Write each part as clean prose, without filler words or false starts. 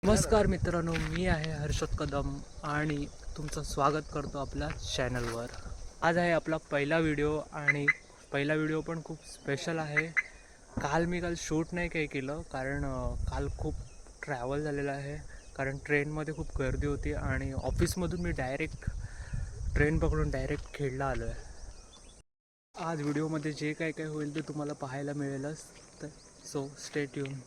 नमस्कार मित्रांनो, मी आहे हर्षद कदम आणि तुमचं स्वागत करतो आपल्या चॅनलवर। आज आहे आपला पहिला व्हिडिओ आणि पहिला व्हिडिओ पण खूप स्पेशल आहे। काल शूट नाही काही केलं कारण काल खूप ट्रॅव्हल झालेलं आहे, कारण ट्रेनमध्ये खूप गर्दी होती आणि ऑफिसमधून मी डायरेक्ट ट्रेन पकडून डायरेक्ट खेडला आलो आहे। आज व्हिडिओमध्ये जे काय काय होईल ते तुम्हाला पाहायला मिळेलच, तर सो स्टे ट्यून।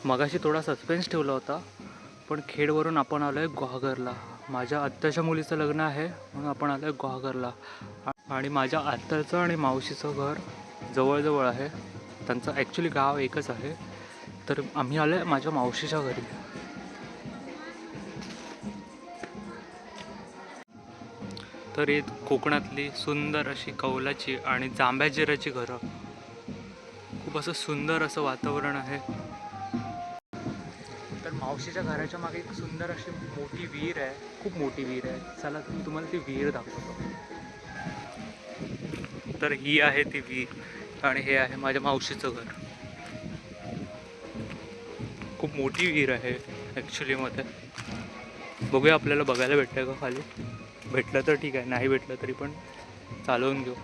मगाशी थोडा सस्पेन्स ठेवला होता, पण खेडवरून आपण आलो आहे गुहागरला। माझ्या आत्याच्या मुलीचं लग्न आहे म्हणून आपण आलो आहे गुहागरला। आणि माझ्या आत्याचं आणि मावशीचं घर जवळजवळ आहे, त्यांचं ॲक्च्युली गाव एकच आहे। तर आम्ही आलो आहे माझ्या मावशीच्या घरी। तर ही कोकणातली सुंदर अशी कौलाची आणि जांभ्याजिराची घरं, खूप असं सुंदर असं वातावरण आहे। तर मावशीच्या घराच्या मागे एक सुंदर अशी मोठी विहीर आहे, खूप मोठी विहीर आहे। चला तुम्हाला ती विहीर दाखवतो। तर ही आहे ती विहीर आणि हे आहे माझ्या मावशीचं घर। खूप मोठी विहीर आहे ॲक्च्युली मध्ये। बघूया आपल्याला बघायला भेटतं का खाली। भेटलं तर ठीक आहे, नाही भेटलं तरी पण चालवून घेऊ।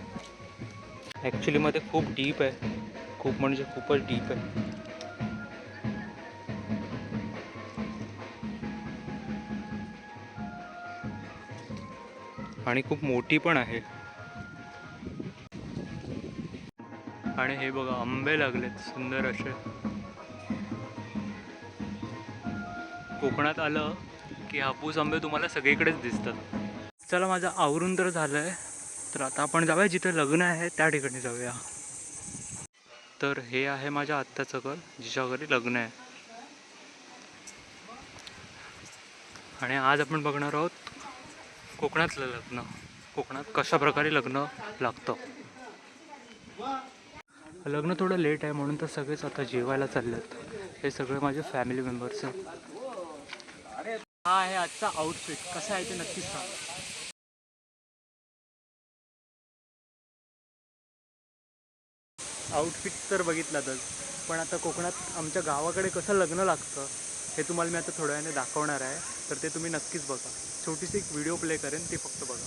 ॲक्च्युली मध्ये खूप डीप आहे, खूप म्हणजे खूपच डीप आहे। आणि खूप मोठी पण आहे। आणि हे बघा आंबे लागलेत सुंदर असे। कोकणात आलं की हापूस आंबे तुम्हाला सगळीकडेच दिसतात। चला माझं आवरून तर झालं आहे, तर आता आपण जाऊया जिथे लग्न आहे त्या ठिकाणी जाऊया। तर हे आहे माझ्या आत्याचं घर, जिच्या घरी लग्न आहे। आणि आज आपण बघणार आहोत कोकणातलं लग्न, कोकणात कशा प्रकारे लग्न लागतं। लग्न थोडं लेट आहे म्हणून तर सगळेच आता जेवायला चाललेत। हे सगळे माझे फॅमिली मेंबर्स आहेत। हा आहे आजचा आउटफिट, कसा आहे ते नक्कीच सांगा। आउटफिट तर बघितलातच, पण आता कोकणात आमच्या गावाकडे कसं लग्न लागतं हे तुम्हाला मी आता थोड्या वेळाने दाखवणार आहे। तर ते तुम्ही नक्कीच बघा। छोटीशी एक व्हिडिओ प्ले करेन, ती फक्त बघा।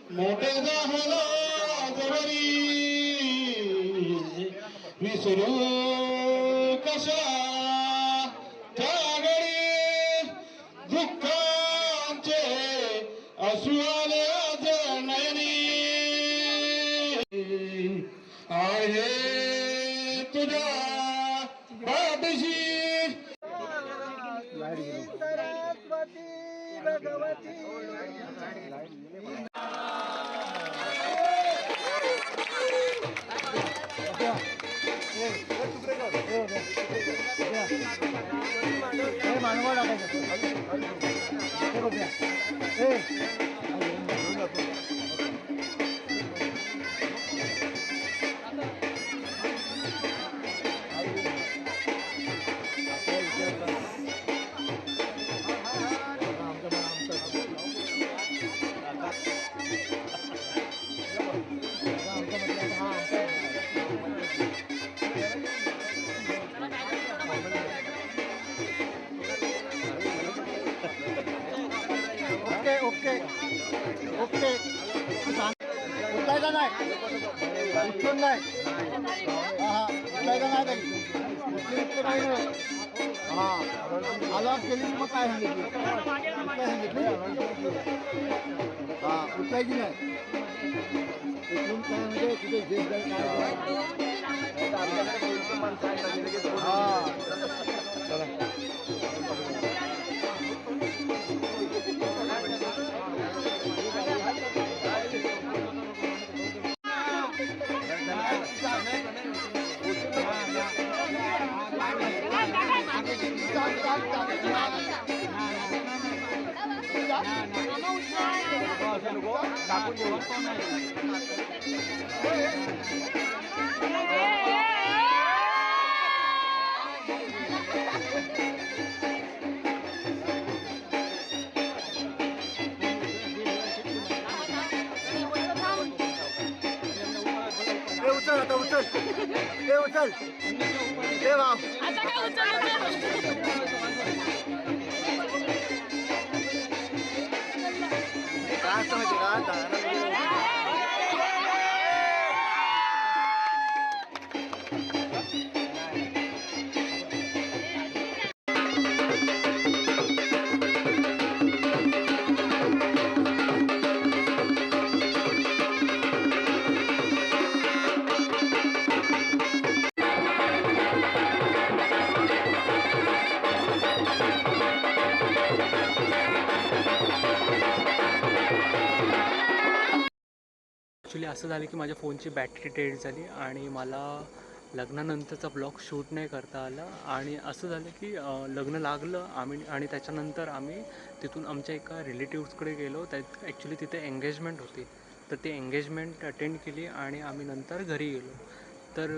मोठे झाला जवरी विसरू कशा त्यागडी दुःखाचे असू आले आज नयनी आहे तुझ्या बाबीशी सरस्वती भगवती Okay. उचलायचा नाही उचलून नाही हा उचलायचा नाही काही उचलून इतकं नाही हा आला केली मग काय सांगितली काय सांगितली हा उचलायची नाही उचलून काय म्हणजे तिथे जे काय हा उचल आता उचल हे उचल हे भाव आता काय उचल काय असतं माहिती का ॲक्च्युली असं झालं की माझ्या फोनची बॅटरी डेड झाली आणि मला लग्नानंतरचा ब्लॉग शूट नाही करता आला आणि असं झालं की लग्न लागलं आम्ही आणि त्याच्यानंतर आम्ही तिथून आमच्या एका रिलेटिव्सकडे गेलो. त्यात ॲक्च्युली तिथे एंगेजमेंट होती तर ती एंगेजमेंट अटेंड केली आणि आम्ही नंतर घरी गेलो. तर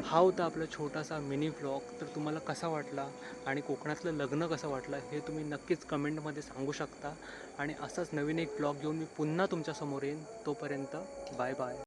हा होता आपला छोटासा मिनी व्लॉग. तर तुम्हाला कसा वाटला आणि कोकणातलं लग्न कसं वाटलं हे तुम्ही नक्कीच कमेंटमध्ये सांगू शकता. आणि असंच नवीन एक व्लॉग घेऊन मी पुन्हा तुमच्यासमोर येईन. तोपर्यंत बाय बाय.